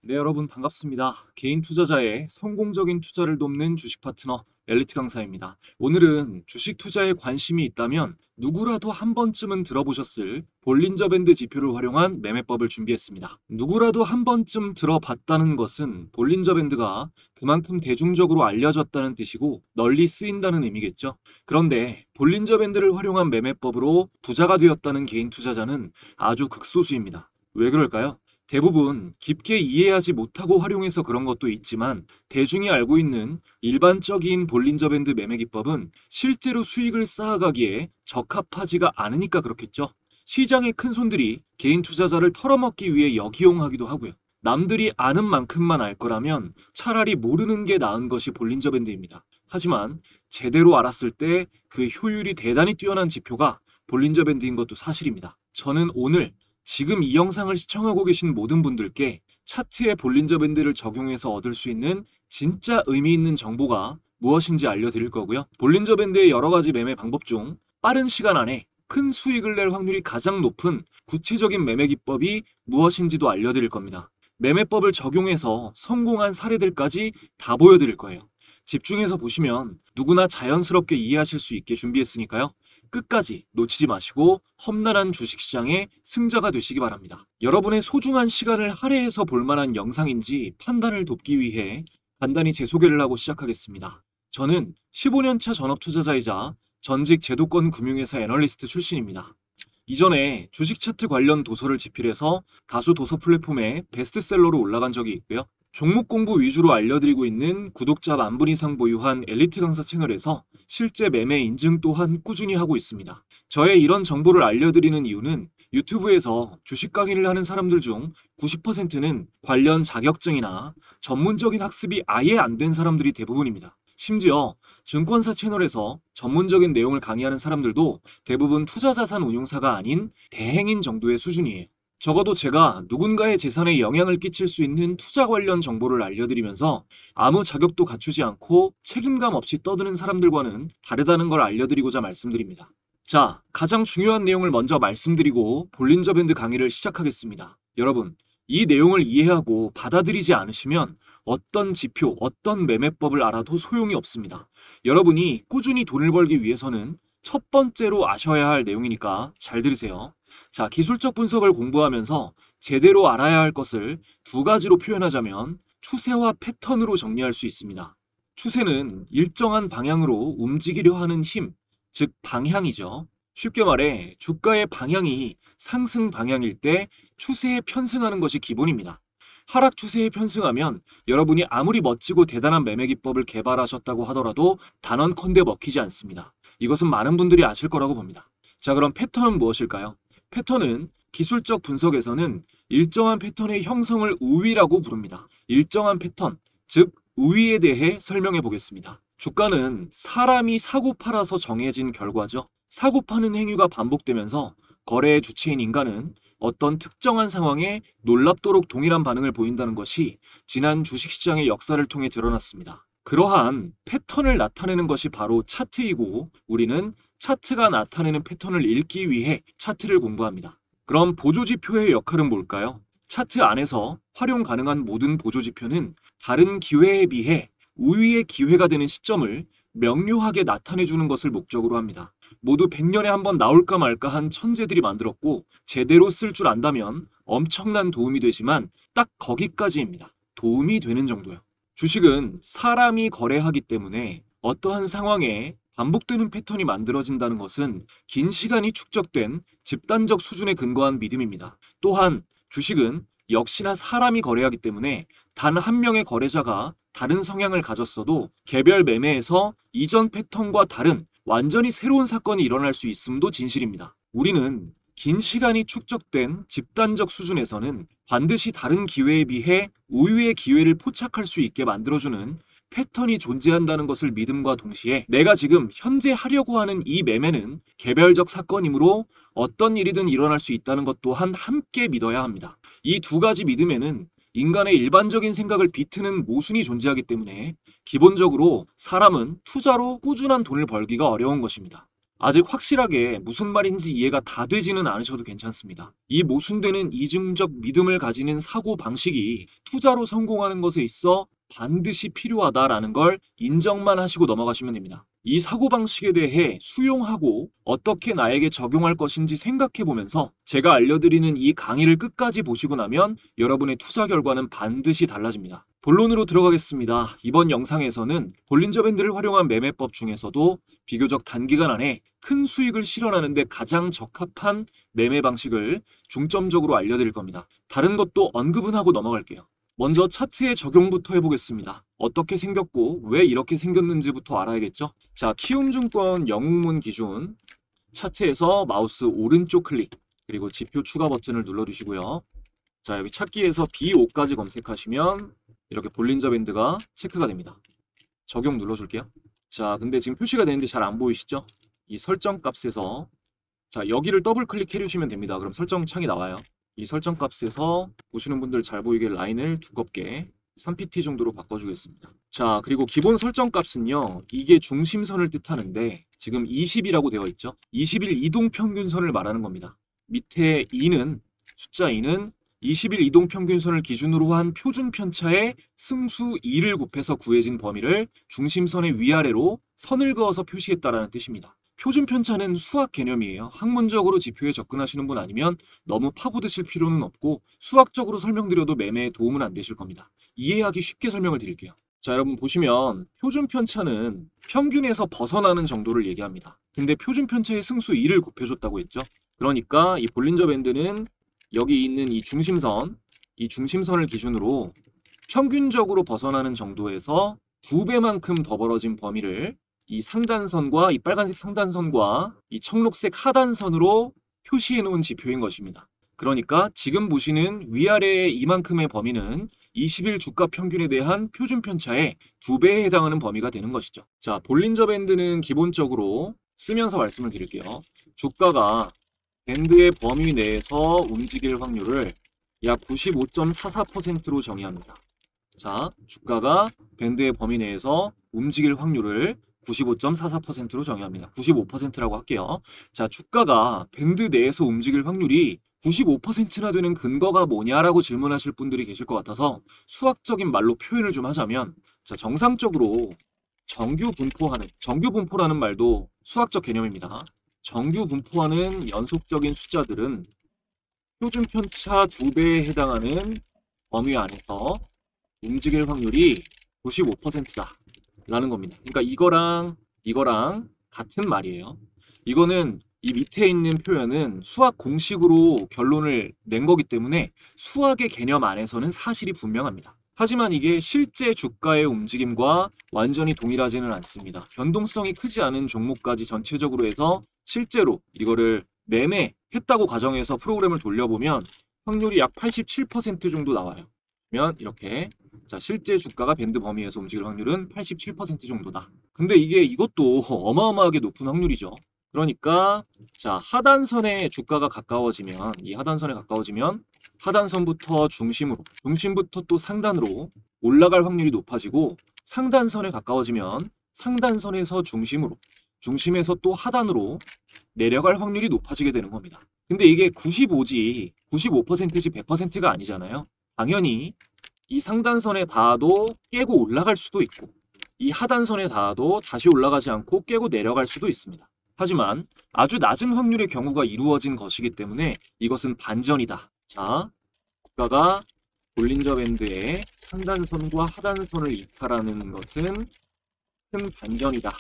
네, 여러분 반갑습니다. 개인 투자자의 성공적인 투자를 돕는 주식 파트너 엘리트 강사입니다. 오늘은 주식 투자에 관심이 있다면 누구라도 한 번쯤은 들어보셨을 볼린저 밴드 지표를 활용한 매매법을 준비했습니다. 누구라도 한 번쯤 들어봤다는 것은 볼린저 밴드가 그만큼 대중적으로 알려졌다는 뜻이고 널리 쓰인다는 의미겠죠. 그런데 볼린저 밴드를 활용한 매매법으로 부자가 되었다는 개인 투자자는 아주 극소수입니다. 왜 그럴까요? 대부분 깊게 이해하지 못하고 활용해서 그런 것도 있지만 대중이 알고 있는 일반적인 볼린저 밴드 매매 기법은 실제로 수익을 쌓아가기에 적합하지가 않으니까 그렇겠죠. 시장의 큰 손들이 개인 투자자를 털어먹기 위해 역이용하기도 하고요. 남들이 아는 만큼만 알 거라면 차라리 모르는 게 나은 것이 볼린저 밴드입니다. 하지만 제대로 알았을 때 그 효율이 대단히 뛰어난 지표가 볼린저 밴드인 것도 사실입니다. 저는 오늘 지금 이 영상을 시청하고 계신 모든 분들께 차트에 볼린저 밴드를 적용해서 얻을 수 있는 진짜 의미 있는 정보가 무엇인지 알려드릴 거고요. 볼린저 밴드의 여러 가지 매매 방법 중 빠른 시간 안에 큰 수익을 낼 확률이 가장 높은 구체적인 매매 기법이 무엇인지도 알려드릴 겁니다. 매매법을 적용해서 성공한 사례들까지 다 보여드릴 거예요. 집중해서 보시면 누구나 자연스럽게 이해하실 수 있게 준비했으니까요. 끝까지 놓치지 마시고 험난한 주식시장의 승자가 되시기 바랍니다. 여러분의 소중한 시간을 할애해서 볼 만한 영상인지 판단을 돕기 위해 간단히 제 소개를 하고 시작하겠습니다. 저는 15년차 전업투자자이자 전직 제도권 금융회사 애널리스트 출신입니다. 이전에 주식 차트 관련 도서를 집필해서 다수 도서 플랫폼에 베스트셀러로 올라간 적이 있고요. 종목 공부 위주로 알려드리고 있는 구독자 10,000분 이상 보유한 엘리트 강사 채널에서 실제 매매 인증 또한 꾸준히 하고 있습니다. 저의 이런 정보를 알려드리는 이유는 유튜브에서 주식 강의를 하는 사람들 중 90%는 관련 자격증이나 전문적인 학습이 아예 안 된 사람들이 대부분입니다. 심지어 증권사 채널에서 전문적인 내용을 강의하는 사람들도 대부분 투자자산 운용사가 아닌 대행인 정도의 수준이에요. 적어도 제가 누군가의 재산에 영향을 끼칠 수 있는 투자 관련 정보를 알려드리면서 아무 자격도 갖추지 않고 책임감 없이 떠드는 사람들과는 다르다는 걸 알려드리고자 말씀드립니다. 자, 가장 중요한 내용을 먼저 말씀드리고 볼린저 밴드 강의를 시작하겠습니다. 여러분, 이 내용을 이해하고 받아들이지 않으시면 어떤 지표, 어떤 매매법을 알아도 소용이 없습니다. 여러분이 꾸준히 돈을 벌기 위해서는 첫 번째로 아셔야 할 내용이니까 잘 들으세요. 자, 기술적 분석을 공부하면서 제대로 알아야 할 것을 두 가지로 표현하자면 추세와 패턴으로 정리할 수 있습니다. 추세는 일정한 방향으로 움직이려 하는 힘, 즉 방향이죠. 쉽게 말해 주가의 방향이 상승 방향일 때 추세에 편승하는 것이 기본입니다. 하락 추세에 편승하면 여러분이 아무리 멋지고 대단한 매매 기법을 개발하셨다고 하더라도 단언컨대 먹히지 않습니다. 이것은 많은 분들이 아실 거라고 봅니다. 자, 그럼 패턴은 무엇일까요? 패턴은 기술적 분석에서는 일정한 패턴의 형성을 우위라고 부릅니다. 일정한 패턴, 즉 우위에 대해 설명해 보겠습니다. 주가는 사람이 사고 팔아서 정해진 결과죠. 사고 파는 행위가 반복되면서 거래의 주체인 인간은 어떤 특정한 상황에 놀랍도록 동일한 반응을 보인다는 것이 지난 주식시장의 역사를 통해 드러났습니다. 그러한 패턴을 나타내는 것이 바로 차트이고 우리는 차트가 나타내는 패턴을 읽기 위해 차트를 공부합니다. 그럼 보조지표의 역할은 뭘까요? 차트 안에서 활용 가능한 모든 보조지표는 다른 기회에 비해 우위의 기회가 되는 시점을 명료하게 나타내주는 것을 목적으로 합니다. 모두 100년에 한 번 나올까 말까 한 천재들이 만들었고 제대로 쓸 줄 안다면 엄청난 도움이 되지만 딱 거기까지입니다. 도움이 되는 정도요. 주식은 사람이 거래하기 때문에 어떠한 상황에 반복되는 패턴이 만들어진다는 것은 긴 시간이 축적된 집단적 수준에 근거한 믿음입니다. 또한 주식은 역시나 사람이 거래하기 때문에 단 한 명의 거래자가 다른 성향을 가졌어도 개별 매매에서 이전 패턴과 다른 완전히 새로운 사건이 일어날 수 있음도 진실입니다. 우리는 긴 시간이 축적된 집단적 수준에서는 반드시 다른 기회에 비해 우위의 기회를 포착할 수 있게 만들어주는 패턴이 존재한다는 것을 믿음과 동시에 내가 지금 현재 하려고 하는 이 매매는 개별적 사건이므로 어떤 일이든 일어날 수 있다는 것 또한 함께 믿어야 합니다. 이 두 가지 믿음에는 인간의 일반적인 생각을 비트는 모순이 존재하기 때문에 기본적으로 사람은 투자로 꾸준한 돈을 벌기가 어려운 것입니다. 아직 확실하게 무슨 말인지 이해가 다 되지는 않으셔도 괜찮습니다. 이 모순되는 이중적 믿음을 가지는 사고 방식이 투자로 성공하는 것에 있어 반드시 필요하다라는 걸 인정만 하시고 넘어가시면 됩니다. 이 사고 방식에 대해 수용하고 어떻게 나에게 적용할 것인지 생각해 보면서 제가 알려드리는 이 강의를 끝까지 보시고 나면 여러분의 투자 결과는 반드시 달라집니다. 본론으로 들어가겠습니다. 이번 영상에서는 볼린저 밴드를 활용한 매매법 중에서도 비교적 단기간 안에 큰 수익을 실현하는 데 가장 적합한 매매 방식을 중점적으로 알려드릴 겁니다. 다른 것도 언급은 하고 넘어갈게요. 먼저 차트의 적용부터 해보겠습니다. 어떻게 생겼고 왜 이렇게 생겼는지부터 알아야겠죠? 자, 키움증권 영웅문 기준 차트에서 마우스 오른쪽 클릭 그리고 지표 추가 버튼을 눌러주시고요. 자, 여기 찾기에서 B5까지 검색하시면 이렇게 볼린저 밴드가 체크가 됩니다. 적용 눌러줄게요. 자, 근데 지금 표시가 되는데 잘 안 보이시죠? 이 설정 값에서 자, 여기를 더블 클릭해 주시면 됩니다. 그럼 설정 창이 나와요. 이 설정 값에서 보시는 분들 잘 보이게 라인을 두껍게 3pt 정도로 바꿔주겠습니다. 자, 그리고 기본 설정 값은요, 이게 중심선을 뜻하는데 지금 20이라고 되어 있죠. 20일 이동평균선을 말하는 겁니다. 밑에 2는 숫자 2는 20일 이동평균선을 기준으로 한 표준 편차의 승수 2를 곱해서 구해진 범위를 중심선의 위아래로 선을 그어서 표시했다라는 뜻입니다. 표준 편차는 수학 개념이에요. 학문적으로 지표에 접근하시는 분 아니면 너무 파고드실 필요는 없고 수학적으로 설명드려도 매매에 도움은 안 되실 겁니다. 이해하기 쉽게 설명을 드릴게요. 자, 여러분 보시면 표준 편차는 평균에서 벗어나는 정도를 얘기합니다. 근데 표준 편차의 승수 2를 곱해줬다고 했죠. 그러니까 이 볼린저 밴드는 여기 있는 이 중심선을 기준으로 평균적으로 벗어나는 정도에서 2배만큼 더 벌어진 범위를 이 상단선과 이 빨간색 상단선과 이 청록색 하단선으로 표시해 놓은 지표인 것입니다. 그러니까 지금 보시는 위아래의 이만큼의 범위는 20일 주가 평균에 대한 표준 편차의 2배에 해당하는 범위가 되는 것이죠. 자, 볼린저 밴드는 기본적으로 쓰면서 말씀을 드릴게요. 주가가 밴드의 범위 내에서 움직일 확률을 약 95.44%로 정의합니다. 자, 주가가 밴드의 범위 내에서 움직일 확률을 95.44%로 정의합니다. 95%라고 할게요. 자, 주가가 밴드 내에서 움직일 확률이 95%나 되는 근거가 뭐냐라고 질문하실 분들이 계실 것 같아서 수학적인 말로 표현을 좀 하자면, 자, 정상적으로 정규 분포라는 말도 수학적 개념입니다. 정규 분포하는 연속적인 숫자들은 표준 편차 2배에 해당하는 범위 안에서 움직일 확률이 95%다 라는 겁니다. 그러니까 이거랑 같은 말이에요. 이거는 이 밑에 있는 표현은 수학 공식으로 결론을 낸 거기 때문에 수학의 개념 안에서는 사실이 분명합니다. 하지만 이게 실제 주가의 움직임과 완전히 동일하지는 않습니다. 변동성이 크지 않은 종목까지 전체적으로 해서 실제로 이거를 매매했다고 가정해서 프로그램을 돌려보면 확률이 약 87% 정도 나와요. 그러면 이렇게 자, 실제 주가가 밴드 범위에서 움직일 확률은 87% 정도다. 근데 이것도 어마어마하게 높은 확률이죠. 그러니까 자, 하단선에 주가가 가까워지면 이 하단선에 가까워지면 하단선부터 중심부터 또 상단으로 올라갈 확률이 높아지고 상단선에 가까워지면 상단선에서 중심에서 또 하단으로 내려갈 확률이 높아지게 되는 겁니다. 근데 이게 95%지 100%가 아니잖아요. 당연히 이 상단선에 닿아도 깨고 올라갈 수도 있고 이 하단선에 닿아도 다시 올라가지 않고 깨고 내려갈 수도 있습니다. 하지만 아주 낮은 확률의 경우가 이루어진 것이기 때문에 이것은 반전이다. 자, 주가가 볼린저 밴드의 상단선과 하단선을 이탈하는 것은 큰 반전이다.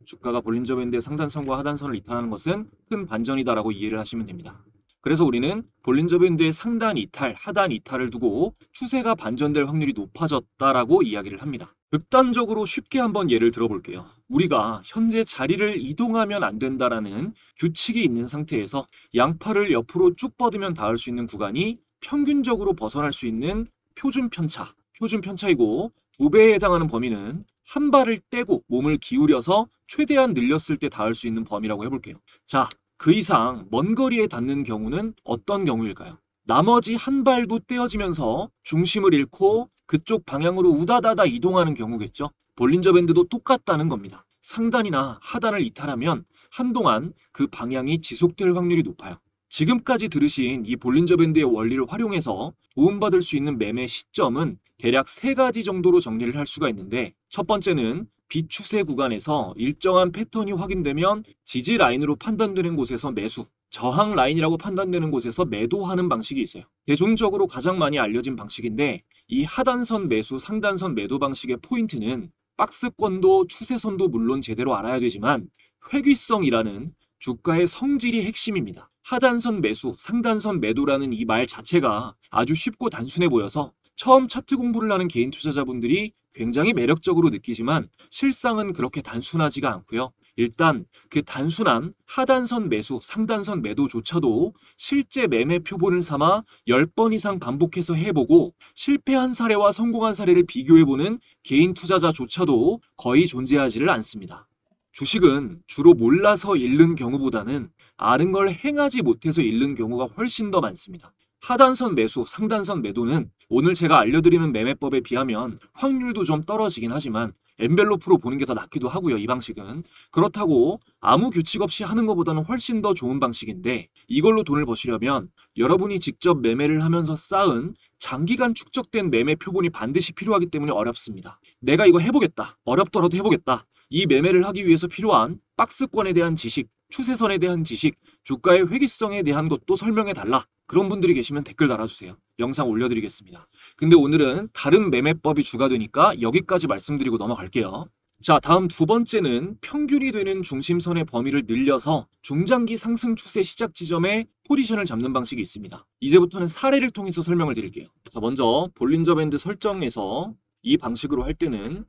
주가가 볼린저 밴드의 상단선과 하단선을 이탈하는 것은 큰 반전이다라고 이해를 하시면 됩니다. 그래서 우리는 볼린저 밴드의 상단 이탈, 하단 이탈을 두고 추세가 반전될 확률이 높아졌다라고 이야기를 합니다. 극단적으로 쉽게 한번 예를 들어볼게요. 우리가 현재 자리를 이동하면 안 된다라는 규칙이 있는 상태에서 양팔을 옆으로 쭉 뻗으면 닿을 수 있는 구간이 평균적으로 벗어날 수 있는 표준 편차이고 2배에 해당하는 범위는 한 발을 떼고 몸을 기울여서 최대한 늘렸을 때 닿을 수 있는 범위라고 해볼게요. 자, 그 이상 먼 거리에 닿는 경우는 어떤 경우일까요? 나머지 한 발도 떼어지면서 중심을 잃고 그쪽 방향으로 우다다다 이동하는 경우겠죠. 볼린저 밴드도 똑같다는 겁니다. 상단이나 하단을 이탈하면 한동안 그 방향이 지속될 확률이 높아요. 지금까지 들으신 이 볼린저 밴드의 원리를 활용해서 도움받을 수 있는 매매 시점은 대략 3가지 정도로 정리를 할 수가 있는데, 첫 번째는 비추세 구간에서 일정한 패턴이 확인되면 지지 라인으로 판단되는 곳에서 매수, 저항 라인이라고 판단되는 곳에서 매도하는 방식이 있어요. 대중적으로 가장 많이 알려진 방식인데, 이 하단선 매수, 상단선 매도 방식의 포인트는 박스권도 추세선도 물론 제대로 알아야 되지만 회귀성이라는 주가의 성질이 핵심입니다. 하단선 매수, 상단선 매도라는 이 말 자체가 아주 쉽고 단순해 보여서 처음 차트 공부를 하는 개인 투자자분들이 굉장히 매력적으로 느끼지만 실상은 그렇게 단순하지가 않고요. 일단 그 단순한 하단선 매수, 상단선 매도조차도 실제 매매 표본을 삼아 10번 이상 반복해서 해보고 실패한 사례와 성공한 사례를 비교해보는 개인 투자자조차도 거의 존재하지를 않습니다. 주식은 주로 몰라서 잃는 경우보다는 아는 걸 행하지 못해서 잃는 경우가 훨씬 더 많습니다. 하단선 매수, 상단선 매도는 오늘 제가 알려드리는 매매법에 비하면 확률도 좀 떨어지긴 하지만 엔벨로프로 보는 게 더 낫기도 하고요. 이 방식은. 그렇다고 아무 규칙 없이 하는 것보다는 훨씬 더 좋은 방식인데, 이걸로 돈을 버시려면 여러분이 직접 매매를 하면서 쌓은 장기간 축적된 매매 표본이 반드시 필요하기 때문에 어렵습니다. 내가 이거 해보겠다. 어렵더라도 해보겠다. 이 매매를 하기 위해서 필요한 박스권에 대한 지식, 추세선에 대한 지식, 주가의 회귀성에 대한 것도 설명해달라. 그런 분들이 계시면 댓글 달아주세요. 영상 올려드리겠습니다. 근데 오늘은 다른 매매법이 주가 되니까 여기까지 말씀드리고 넘어갈게요. 자, 다음 두 번째는 평균이 되는 중심선의 범위를 늘려서 중장기 상승 추세 시작 지점에 포지션을 잡는 방식이 있습니다. 이제부터는 사례를 통해서 설명을 드릴게요. 자, 먼저 볼린저 밴드 설정에서 이 방식으로 할 때는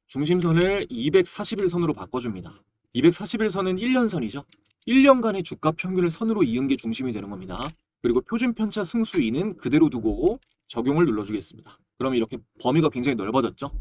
중심선을 241선으로 바꿔줍니다. 241선은 1년선이죠. 1년간의 주가 평균을 선으로 이은 게 중심이 되는 겁니다. 그리고 표준 편차 승수 2는 그대로 두고 적용을 눌러주겠습니다. 그럼 이렇게 범위가 굉장히 넓어졌죠.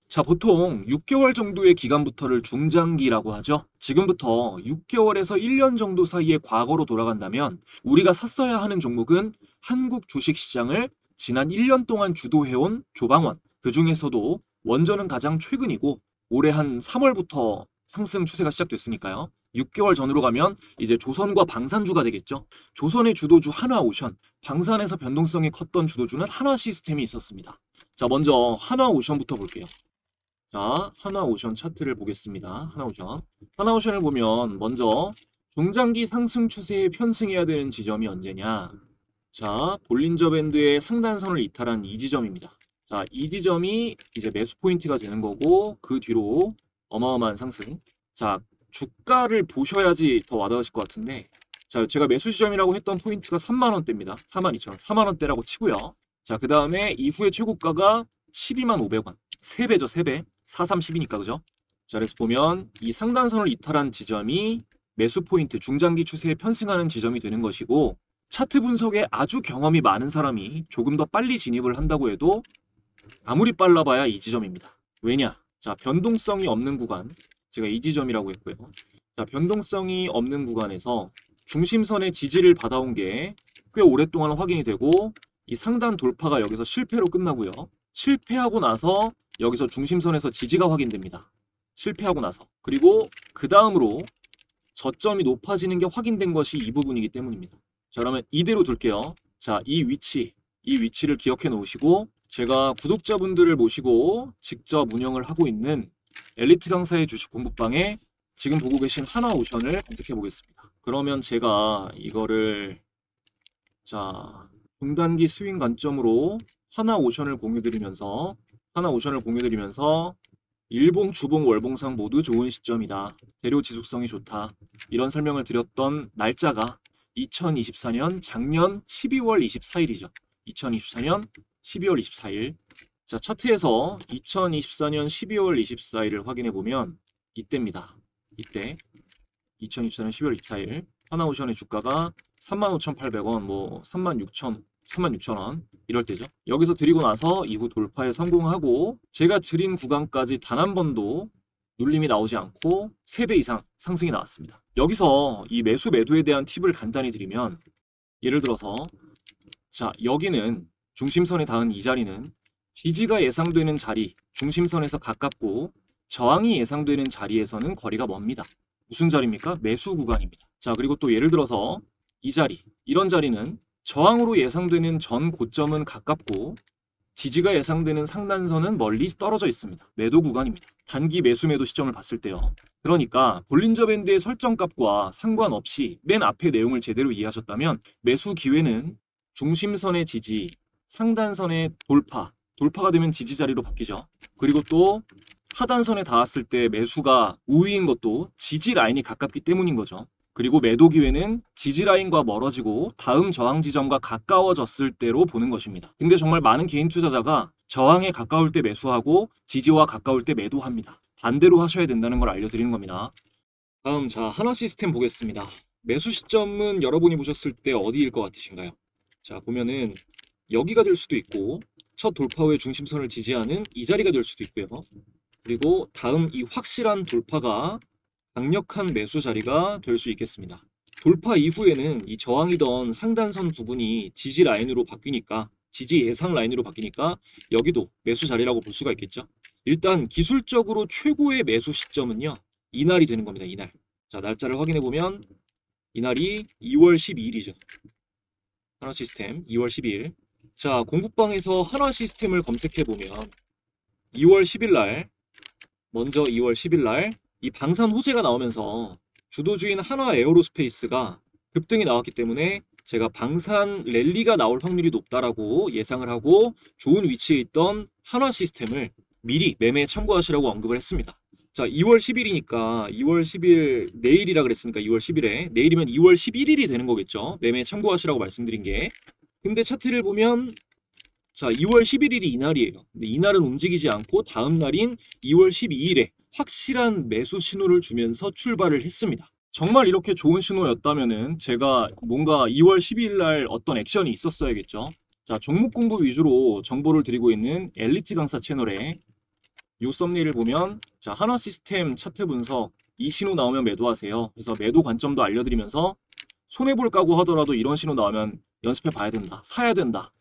자, 보통 6개월 정도의 기간부터를 중장기라고 하죠. 지금부터 6개월에서 1년 정도 사이의 과거로 돌아간다면 우리가 샀어야 하는 종목은 한국 주식시장을 지난 1년 동안 주도해온 조방원, 그 중에서도 원전은 가장 최근이고 올해 한 3월부터 상승 추세가 시작됐으니까요. 6개월 전으로 가면 이제 조선과 방산주가 되겠죠. 조선의 주도주 하나오션, 방산에서 변동성이 컸던 주도주는 하나시스템이 있었습니다. 자, 먼저 하나오션부터 볼게요. 자, 하나오션 차트를 보겠습니다. 하나오션을 보면 먼저 중장기 상승 추세에 편승해야 되는 지점이 언제냐. 자, 볼린저 밴드의 상단선을 이탈한 이 지점입니다. 자, 이 지점이 이제 매수 포인트가 되는 거고 그 뒤로 어마어마한 상승. 자, 주가를 보셔야지 더 와닿으실 것 같은데, 자, 제가 매수 지점이라고 했던 포인트가 32,000원대입니다. 42,000원, 40,000원대라고 치고요. 자, 그 다음에 이후에 최고가가 125,000원. 3배죠, 3배. 4310이니까, 그죠? 자, 그래서 보면 이 상단선을 이탈한 지점이 매수 포인트, 중장기 추세에 편승하는 지점이 되는 것이고, 차트 분석에 아주 경험이 많은 사람이 조금 더 빨리 진입을 한다고 해도 아무리 빨라봐야 이 지점입니다. 왜냐? 자, 변동성이 없는 구간, 제가 이 지점이라고 했고요. 자, 변동성이 없는 구간에서 중심선의 지지를 받아온 게 꽤 오랫동안 확인이 되고 이 상단 돌파가 여기서 실패로 끝나고요. 실패하고 나서 여기서 중심선에서 지지가 확인됩니다. 실패하고 나서. 그리고 그 다음으로 저점이 높아지는 게 확인된 것이 이 부분이기 때문입니다. 자, 그러면 이대로 둘게요. 자, 이 위치를 기억해 놓으시고 제가 구독자분들을 모시고 직접 운영을 하고 있는 엘리트 강사의 주식 공부방에 지금 보고 계신 하나오션을 검색해 보겠습니다. 그러면 제가 이거를 자, 중단기 스윙 관점으로 하나오션을 공유드리면서 일봉, 주봉, 월봉상 모두 좋은 시점이다. 재료 지속성이 좋다. 이런 설명을 드렸던 날짜가 2024년 작년 12월 24일이죠. 2024년 12월 24일. 자, 차트에서 2024년 12월 24일을 확인해 보면 이때입니다. 이때 2024년 12월 24일 하나오션의 주가가 35,800원, 뭐 36,000원 이럴 때죠. 여기서 드리고 나서 이후 돌파에 성공하고 제가 드린 구간까지 단 한 번도 눌림이 나오지 않고 3배 이상 상승이 나왔습니다. 여기서 이 매수 매도에 대한 팁을 간단히 드리면, 예를 들어서 자, 여기는 중심선에 닿은 이 자리는 지지가 예상되는 자리, 중심선에서 가깝고 저항이 예상되는 자리에서는 거리가 멉니다. 무슨 자리입니까? 매수 구간입니다. 자, 그리고 또 예를 들어서 이 자리, 이런 자리는 저항으로 예상되는 전 고점은 가깝고 지지가 예상되는 상단선은 멀리 떨어져 있습니다. 매도 구간입니다. 단기 매수 매도 시점을 봤을 때요. 그러니까 볼린저 밴드의 설정값과 상관없이 맨 앞의 내용을 제대로 이해하셨다면 매수 기회는 중심선의 지지, 상단선의 돌파가 되면 지지 자리로 바뀌죠. 그리고 또 하단선에 닿았을 때 매수가 우위인 것도 지지 라인이 가깝기 때문인 거죠. 그리고 매도 기회는 지지 라인과 멀어지고 다음 저항 지점과 가까워졌을 때로 보는 것입니다. 근데 정말 많은 개인 투자자가 저항에 가까울 때 매수하고 지지와 가까울 때 매도합니다. 반대로 하셔야 된다는 걸 알려드리는 겁니다. 다음 자 하나 시스템 보겠습니다. 매수 시점은 여러분이 보셨을 때 어디일 것 같으신가요? 자 보면은 여기가 될 수도 있고 첫 돌파 후에 중심선을 지지하는 이 자리가 될 수도 있고요. 그리고 다음 이 확실한 돌파가 강력한 매수 자리가 될 수 있겠습니다. 돌파 이후에는 이 저항이던 상단선 부분이 지지 라인으로 바뀌니까 지지 예상 라인으로 바뀌니까 여기도 매수 자리라고 볼 수가 있겠죠. 일단 기술적으로 최고의 매수 시점은요. 이날이 되는 겁니다. 이날. 자 날짜를 확인해 보면 이날이 2월 12일이죠. 하나 시스템 2월 12일. 자 공부방에서 하나 시스템을 검색해 보면 2월 10일 날 먼저 2월 10일 날 이 방산 호재가 나오면서 주도주인 한화 에어로스페이스가 급등이 나왔기 때문에 제가 방산 랠리가 나올 확률이 높다라고 예상을 하고 좋은 위치에 있던 한화 시스템을 미리 매매에 참고하시라고 언급을 했습니다. 자, 2월 10일이니까 2월 10일 내일이라 그랬으니까 2월 10일에 내일이면 2월 11일이 되는 거겠죠. 매매에 참고하시라고 말씀드린 게. 근데 차트를 보면 자, 2월 11일이 이날이에요. 근데 이날은 움직이지 않고 다음 날인 2월 12일에 확실한 매수 신호를 주면서 출발을 했습니다. 정말 이렇게 좋은 신호였다면은 제가 뭔가 2월 12일 날 어떤 액션이 있었어야겠죠. 자, 종목 공부 위주로 정보를 드리고 있는 엘리트 강사 채널에 이 썸네일을 보면 자, 한화 시스템 차트 분석 이 신호 나오면 매도하세요. 그래서 매도 관점도 알려드리면서 손해볼 각오 하더라도 이런 신호 나오면 연습해 봐야 된다. 사야 된다.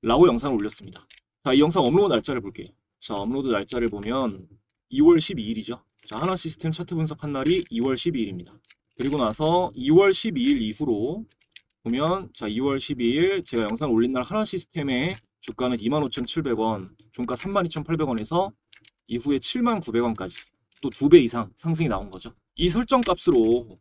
라고 영상을 올렸습니다. 자, 이 영상 업로드 날짜를 볼게요. 자, 업로드 날짜를 보면 2월 12일이죠. 자, 하나 시스템 차트 분석한 날이 2월 12일입니다. 그리고 나서 2월 12일 이후로 보면 자, 2월 12일 제가 영상 올린 날 하나 시스템의 주가는 25,700원, 종가 32,800원에서 이후에 79,900원까지 또 2배 이상 상승이 나온 거죠. 이 설정 값으로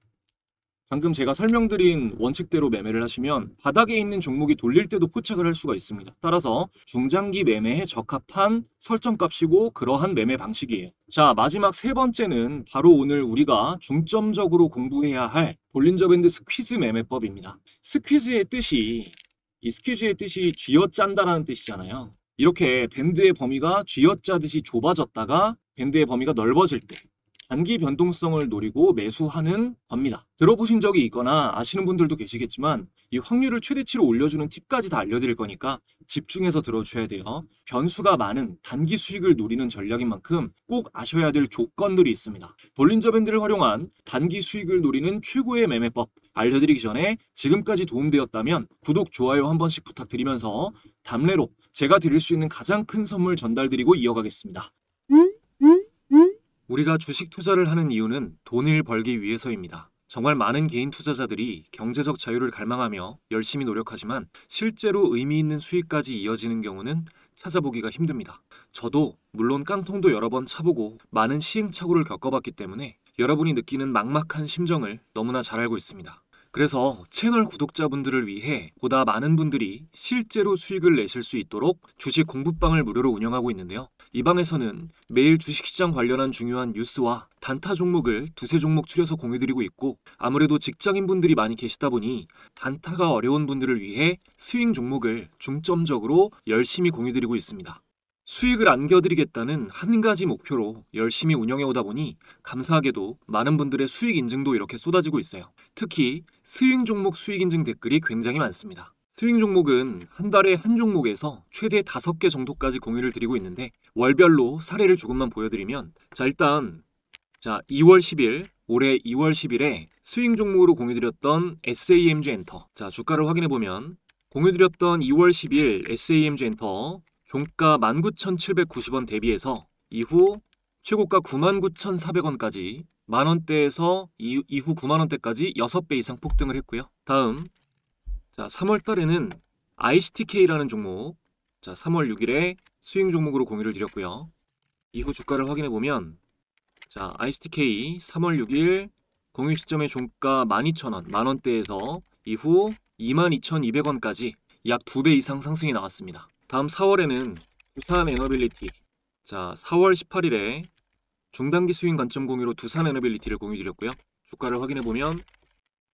방금 제가 설명드린 원칙대로 매매를 하시면 바닥에 있는 종목이 돌릴 때도 포착을 할 수가 있습니다. 따라서 중장기 매매에 적합한 설정값이고 그러한 매매 방식이에요. 자, 마지막 세 번째는 바로 오늘 우리가 중점적으로 공부해야 할 볼린저 밴드 스퀴즈 매매법입니다. 스퀴즈의 뜻이 쥐어짠다라는 뜻이잖아요. 이렇게 밴드의 범위가 쥐어짜듯이 좁아졌다가 밴드의 범위가 넓어질 때 단기 변동성을 노리고 매수하는 겁니다. 들어보신 적이 있거나 아시는 분들도 계시겠지만 이 확률을 최대치로 올려주는 팁까지 다 알려드릴 거니까 집중해서 들어주셔야 돼요. 변수가 많은 단기 수익을 노리는 전략인 만큼 꼭 아셔야 될 조건들이 있습니다. 볼린저 밴드를 활용한 단기 수익을 노리는 최고의 매매법 알려드리기 전에 지금까지 도움되었다면 구독, 좋아요 한 번씩 부탁드리면서 답례로 제가 드릴 수 있는 가장 큰 선물 전달드리고 이어가겠습니다. 우리가 주식 투자를 하는 이유는 돈을 벌기 위해서입니다. 정말 많은 개인 투자자들이 경제적 자유를 갈망하며 열심히 노력하지만 실제로 의미 있는 수익까지 이어지는 경우는 찾아보기가 힘듭니다. 저도 물론 깡통도 여러 번 차보고 많은 시행착오를 겪어봤기 때문에 여러분이 느끼는 막막한 심정을 너무나 잘 알고 있습니다. 그래서 채널 구독자분들을 위해 보다 많은 분들이 실제로 수익을 내실 수 있도록 주식 공부방을 무료로 운영하고 있는데요. 이 방에서는 매일 주식시장 관련한 중요한 뉴스와 단타 종목을 두세 종목 추려서 공유드리고 있고 아무래도 직장인분들이 많이 계시다 보니 단타가 어려운 분들을 위해 스윙 종목을 중점적으로 열심히 공유드리고 있습니다. 수익을 안겨드리겠다는 한 가지 목표로 열심히 운영해오다 보니 감사하게도 많은 분들의 수익 인증도 이렇게 쏟아지고 있어요. 특히 스윙 종목 수익 인증 댓글이 굉장히 많습니다. 스윙 종목은 한 달에 한 종목에서 최대 5개 정도까지 공유를 드리고 있는데 월별로 사례를 조금만 보여드리면 일단 2월 10일 올해 2월 10일에 스윙 종목으로 공유드렸던 SAMG 엔터 주가를 확인해보면 공유드렸던 2월 10일 SAMG 엔터 종가 19,790원 대비해서 이후 최고가 99,400원까지 만원대에서 이후 9만원대까지 6배 이상 폭등을 했고요. 다음, 자, 3월 달에는 ICTK라는 종목, 자, 3월 6일에 스윙 종목으로 공유를 드렸고요. 이후 주가를 확인해 보면, 자, ICTK 3월 6일 공유 시점의 종가 12,000원, 만원대에서 이후 22,200원까지 약 2배 이상 상승이 나왔습니다. 다음 4월에는 두산 에너빌리티, 자, 4월 18일에 중단기 스윙 관점 공유로 두산 에너빌리티를 공유 드렸고요. 주가를 확인해 보면,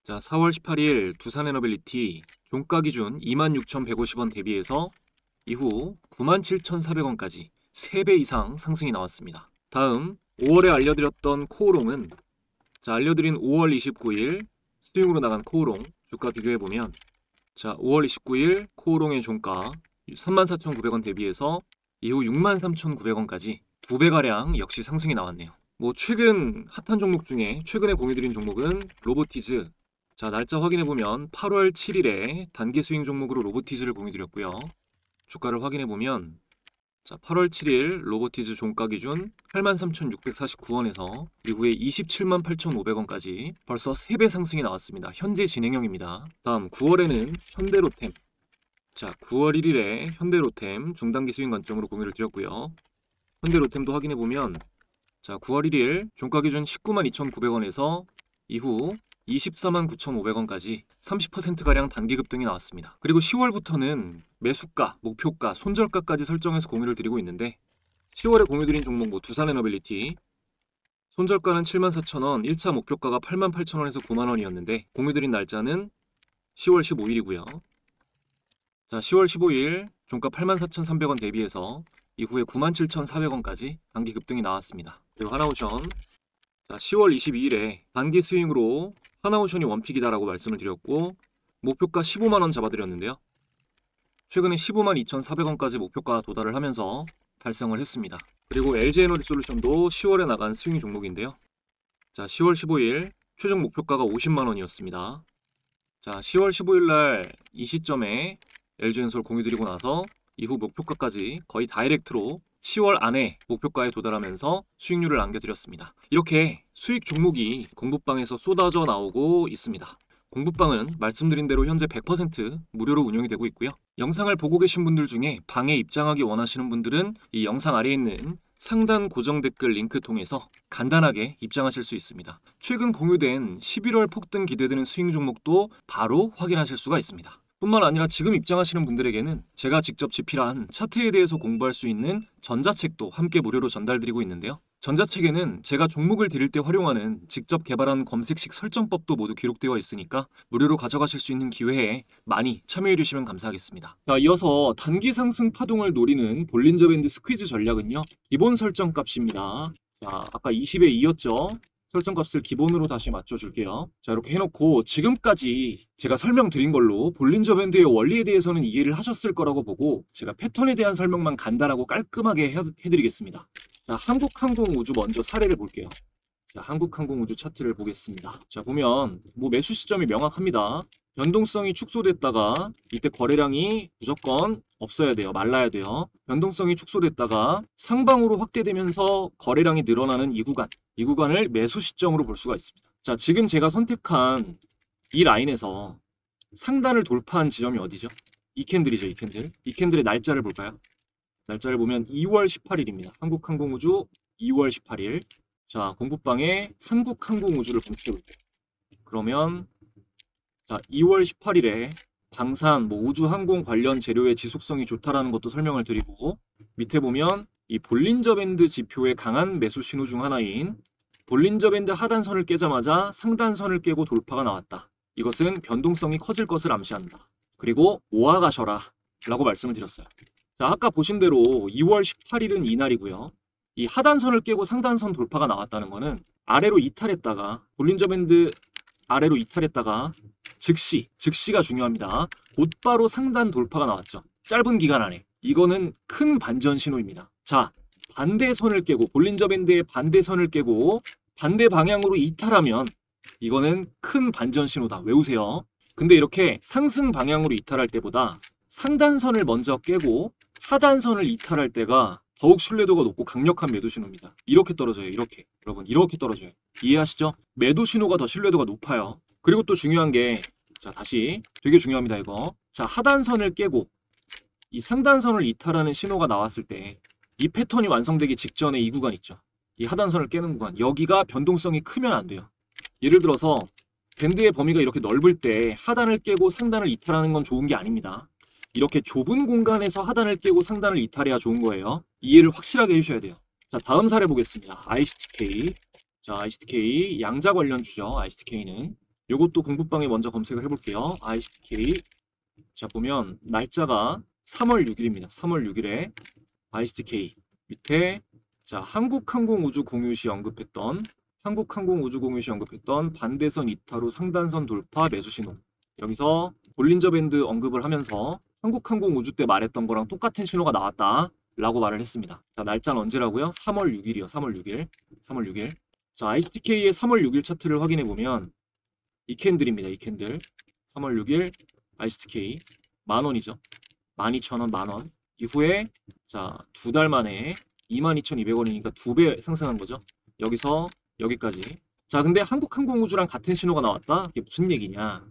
자, 4월 18일 두산 에너빌리티 종가 기준 26,150원 대비해서 이후 97,400원까지 3배 이상 상승이 나왔습니다. 다음 5월에 알려드렸던 코오롱은, 자, 알려드린 5월 29일 스윙으로 나간 코오롱 주가 비교해보면, 자, 5월 29일 코오롱의 종가 34,900원 대비해서 이후 63,900원까지 2배가량 역시 상승이 나왔네요. 뭐 최근 핫한 종목 중에 최근에 공유드린 종목은 로보티즈, 자, 날짜 확인해보면 8월 7일에 단기 스윙 종목으로 로보티즈를 공유드렸고요. 주가를 확인해보면, 자, 8월 7일 로보티즈 종가 기준 83,649원에서 이후에 278,500원까지 벌써 3배 상승이 나왔습니다. 현재 진행형입니다. 다음 9월에는 현대로템, 자, 9월 1일에 현대로템 중단기 스윙 관점으로 공유를 드렸고요. 현대로템도 확인해보면, 자, 9월 1일 종가 기준 192,900원에서 이후 249,500원까지 30%가량 단기 급등이 나왔습니다. 그리고 10월부터는 매수가, 목표가, 손절가까지 설정해서 공유를 드리고 있는데, 10월에 공유드린 종목 뭐 두산에너빌리티 손절가는 74,000원, 1차 목표가가 88,000원에서 9만원이었는데 공유드린 날짜는 10월 15일이고요. 자, 10월 15일 종가 84,300원 대비해서 이후에 97,400원까지 단기 급등이 나왔습니다. 그리고 하나오션, 자, 10월 22일에 단기 스윙으로 하나오션이 원픽이다라고 말씀을 드렸고 목표가 15만원 잡아드렸는데요. 최근에 152,400원까지 목표가 도달을 하면서 달성을 했습니다. 그리고 LG에너지솔루션도 10월에 나간 스윙 종목인데요. 자, 10월 15일 최종 목표가가 50만원이었습니다. 자, 10월 15일 날 이 시점에 LG엔솔 공유드리고 나서 이후 목표가까지 거의 다이렉트로 10월 안에 목표가에 도달하면서 수익률을 안겨드렸습니다. 이렇게 수익 종목이 공부방에서 쏟아져 나오고 있습니다. 공부방은 말씀드린 대로 현재 100% 무료로 운영이 되고 있고요. 영상을 보고 계신 분들 중에 방에 입장하기 원하시는 분들은 이 영상 아래에 있는 상단 고정 댓글 링크 통해서 간단하게 입장하실 수 있습니다. 최근 공유된 11월 폭등 기대되는 수익 종목도 바로 확인하실 수가 있습니다. 뿐만 아니라 지금 입장하시는 분들에게는 제가 직접 집필한 차트에 대해서 공부할 수 있는 전자책도 함께 무료로 전달드리고 있는데요. 전자책에는 제가 종목을 드릴 때 활용하는 직접 개발한 검색식 설정법도 모두 기록되어 있으니까 무료로 가져가실 수 있는 기회에 많이 참여해주시면 감사하겠습니다. 자, 이어서 단기 상승 파동을 노리는 볼린저 밴드 스퀴즈 전략은요, 기본 설정 값입니다. 자, 아까 20에 2였죠? 설정값을 기본으로 다시 맞춰줄게요. 자, 이렇게 해놓고 지금까지 제가 설명드린 걸로 볼린저 밴드의 원리에 대해서는 이해를 하셨을 거라고 보고 제가 패턴에 대한 설명만 간단하고 깔끔하게 해드리겠습니다. 자, 한국항공우주 먼저 사례를 볼게요. 자, 한국항공우주 차트를 보겠습니다. 자, 보면 뭐 매수 시점이 명확합니다. 변동성이 축소됐다가 이때 거래량이 무조건 없어야 돼요. 말라야 돼요. 변동성이 축소됐다가 상방으로 확대되면서 거래량이 늘어나는 이 구간을 매수 시점으로 볼 수가 있습니다. 자, 지금 제가 선택한 이 라인에서 상단을 돌파한 지점이 어디죠? 이 캔들이죠, 이 캔들. 이 캔들의 날짜를 볼까요? 날짜를 보면 2월 18일입니다. 한국항공우주 2월 18일. 자, 공부방에 한국항공우주를 검색해볼게요. 그러면 자, 2월 18일에 방산, 뭐 우주항공 관련 재료의 지속성이 좋다라는 것도 설명을 드리고, 밑에 보면 이 볼린저 밴드 지표의 강한 매수 신호 중 하나인 볼린저 밴드 하단선을 깨자마자 상단선을 깨고 돌파가 나왔다. 이것은 변동성이 커질 것을 암시한다. 그리고 모아가셔라 라고 말씀을 드렸어요. 자, 아까 보신 대로 2월 18일은 이날이고요. 이 하단선을 깨고 상단선 돌파가 나왔다는 거는 아래로 이탈했다가 볼린저 밴드 아래로 이탈했다가 즉시가 중요합니다. 곧바로 상단 돌파가 나왔죠. 짧은 기간 안에. 이거는 큰 반전 신호입니다. 자, 반대선을 깨고 볼린저 밴드의 반대선을 깨고 반대 방향으로 이탈하면 이거는 큰 반전 신호다. 외우세요. 근데 이렇게 상승 방향으로 이탈할 때보다 상단선을 먼저 깨고 하단선을 이탈할 때가 더욱 신뢰도가 높고 강력한 매도 신호입니다. 이렇게 떨어져요. 이렇게. 여러분, 이렇게 떨어져요. 이해하시죠? 매도 신호가 더 신뢰도가 높아요. 그리고 또 중요한 게, 자, 다시 되게 중요합니다, 이거. 자, 하단선을 깨고 이 상단선을 이탈하는 신호가 나왔을 때 이 패턴이 완성되기 직전에 이 구간 있죠. 이 하단선을 깨는 구간. 여기가 변동성이 크면 안 돼요. 예를 들어서 밴드의 범위가 이렇게 넓을 때 하단을 깨고 상단을 이탈하는 건 좋은 게 아닙니다. 이렇게 좁은 공간에서 하단을 깨고 상단을 이탈해야 좋은 거예요. 이해를 확실하게 해주셔야 돼요. 자, 다음 사례 보겠습니다. ICTK. 자, ICTK 양자 관련주죠. ICTK는 요것도 공부방에 먼저 검색을 해볼게요. ICTK. 자, 보면 날짜가 3월 6일입니다. 3월 6일에 ICTK 밑에 자, 한국항공우주공유시 언급했던 반대선 이탈 후 상단선 돌파 매수 신호. 여기서 볼린저 밴드 언급을 하면서 한국항공우주 때 말했던 거랑 똑같은 신호가 나왔다 라고 말을 했습니다. 자, 날짜는 언제라고요? 3월 6일이요. 3월 6일. 3월 6일. 자, ICTK의 3월 6일 차트를 확인해 보면 이 캔들입니다. 이 캔들. 3월 6일 ICTK 만원이죠. 12,000원, 만원. 이후에 자, 2달 만에 22,200원이니까 2배 상승한 거죠. 여기서 여기까지. 자, 근데 한국항공우주랑 같은 신호가 나왔다? 이게 무슨 얘기냐?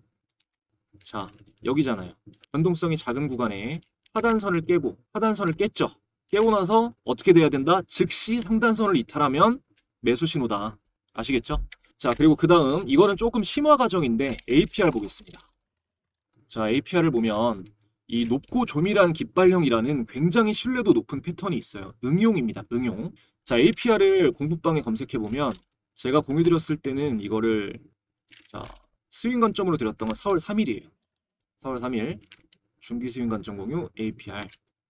자, 여기잖아요. 변동성이 작은 구간에 하단선을 깨고, 하단선을 깼죠. 깨고 나서 어떻게 돼야 된다? 즉시 상단선을 이탈하면 매수 신호다. 아시겠죠? 자, 그리고 그 다음 이거는 조금 심화 과정인데 APR 보겠습니다. 자, APR을 보면 이 높고 조밀한 깃발형이라는 굉장히 신뢰도 높은 패턴이 있어요. 응용입니다. 응용. 자, APR을 공부방에 검색해보면 제가 공유드렸을 때는 이거를 자, 스윙 관점으로 드렸던 건 4월 3일이에요. 4월 3일 중기 스윙 관점 공유 APR.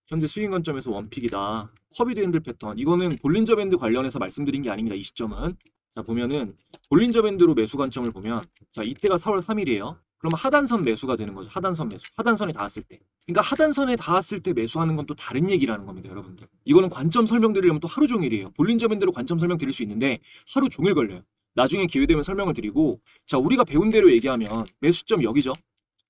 현재 스윙 관점에서 원픽이다. 커비드 핸들 패턴. 이거는 볼린저 밴드 관련해서 말씀드린 게 아닙니다. 이 시점은. 자, 보면은 볼린저 밴드로 매수 관점을 보면 자, 이때가 4월 3일이에요. 그럼 하단선 매수가 되는 거죠. 하단선 매수. 하단선에 닿았을 때. 그러니까 하단선에 닿았을 때 매수하는 건 또 다른 얘기라는 겁니다, 여러분들. 이거는 관점 설명드리려면 또 하루 종일이에요. 볼린저 밴드로 관점 설명 드릴 수 있는데 하루 종일 걸려요. 나중에 기회 되면 설명을 드리고 자, 우리가 배운 대로 얘기하면 매수점 여기죠.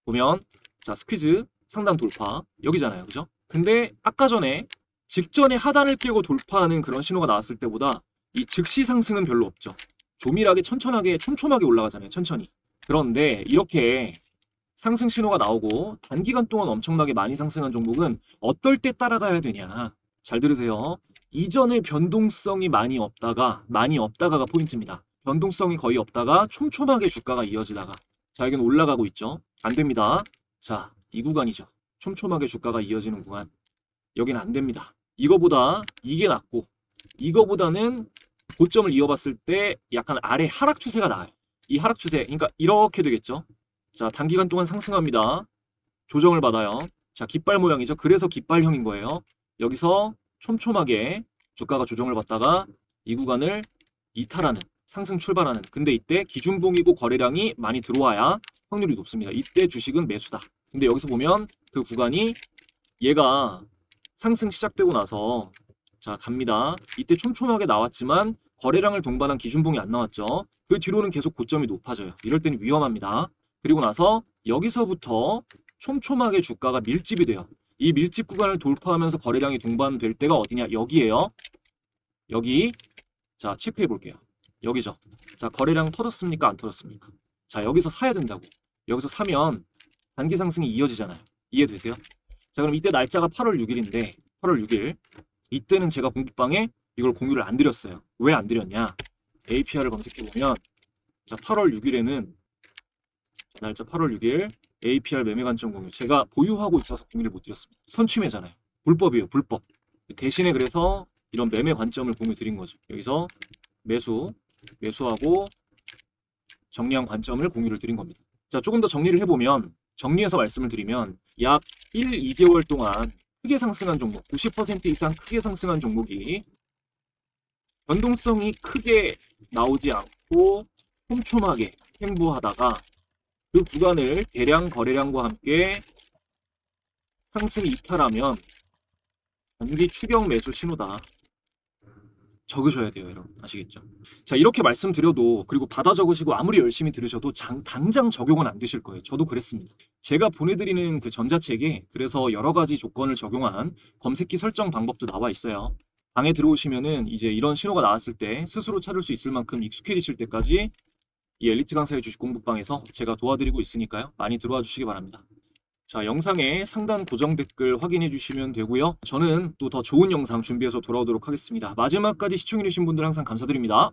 보면 자, 스퀴즈 상단 돌파 여기잖아요. 그죠? 근데 아까 전에 직전에 하단을 깨고 돌파하는 그런 신호가 나왔을 때보다 이 즉시 상승은 별로 없죠. 조밀하게 천천하게 촘촘하게 올라가잖아요. 천천히. 그런데 이렇게 상승 신호가 나오고 단기간 동안 엄청나게 많이 상승한 종목은 어떨 때 따라가야 되냐. 잘 들으세요. 이전에 변동성이 많이 없다가가 포인트입니다. 변동성이 거의 없다가 촘촘하게 주가가 이어지다가 자, 여기는 올라가고 있죠. 안 됩니다. 자, 이 구간이죠. 촘촘하게 주가가 이어지는 구간. 여기는 안 됩니다. 이거보다 이게 낫고 이거보다는 고점을 이어봤을 때 약간 아래 하락 추세가 나아요. 이 하락 추세, 그러니까 이렇게 되겠죠. 자, 단기간 동안 상승합니다. 조정을 받아요. 자, 깃발 모양이죠. 그래서 깃발형인 거예요. 여기서 촘촘하게 주가가 조정을 받다가 이 구간을 이탈하는, 상승 출발하는. 근데 이때 기준봉이고 거래량이 많이 들어와야 확률이 높습니다. 이때 주식은 매수다. 근데 여기서 보면 그 구간이 얘가 상승 시작되고 나서 자, 갑니다. 이때 촘촘하게 나왔지만 거래량을 동반한 기준봉이 안 나왔죠. 그 뒤로는 계속 고점이 높아져요. 이럴 때는 위험합니다. 그리고 나서 여기서부터 촘촘하게 주가가 밀집이 돼요. 이 밀집 구간을 돌파하면서 거래량이 동반될 때가 어디냐? 여기에요. 여기. 자, 체크해 볼게요. 여기죠. 자, 거래량 터졌습니까? 안 터졌습니까? 자, 여기서 사야 된다고. 여기서 사면 단기 상승이 이어지잖아요. 이해되세요? 자, 그럼 이때 날짜가 8월 6일인데 8월 6일 이때는 제가 공부방에 이걸 공유를 안 드렸어요. 왜 안 드렸냐? APR을 검색해보면 자, 8월 6일에는 날짜 8월 6일 APR 매매 관점 공유 제가 보유하고 있어서 공유를 못 드렸습니다. 선취매잖아요. 불법이에요. 불법. 대신에 그래서 이런 매매 관점을 공유 드린 거죠. 여기서 매수하고 정리한 관점을 공유를 드린 겁니다. 자, 조금 더 정리를 해보면 정리해서 말씀을 드리면 약 1, 2개월 동안 크게 상승한 종목, 90% 이상 크게 상승한 종목이 변동성이 크게 나오지 않고 촘촘하게 횡보하다가 그 구간을 대량 거래량과 함께 상승 이탈하면 단기 추격 매수 신호다. 적으셔야 돼요, 여러분. 아시겠죠? 자, 이렇게 말씀드려도 그리고 받아 적으시고 아무리 열심히 들으셔도 당장 적용은 안 되실 거예요. 저도 그랬습니다. 제가 보내드리는 그 전자책에 그래서 여러 가지 조건을 적용한 검색기 설정 방법도 나와 있어요. 방에 들어오시면은 이제 이런 신호가 나왔을 때 스스로 찾을 수 있을 만큼 익숙해지실 때까지 이 엘리트 강사의 주식 공부방에서 제가 도와드리고 있으니까요. 많이 들어와 주시기 바랍니다. 자, 영상의 상단 고정 댓글 확인해 주시면 되고요. 저는 또 더 좋은 영상 준비해서 돌아오도록 하겠습니다. 마지막까지 시청해 주신 분들 항상 감사드립니다.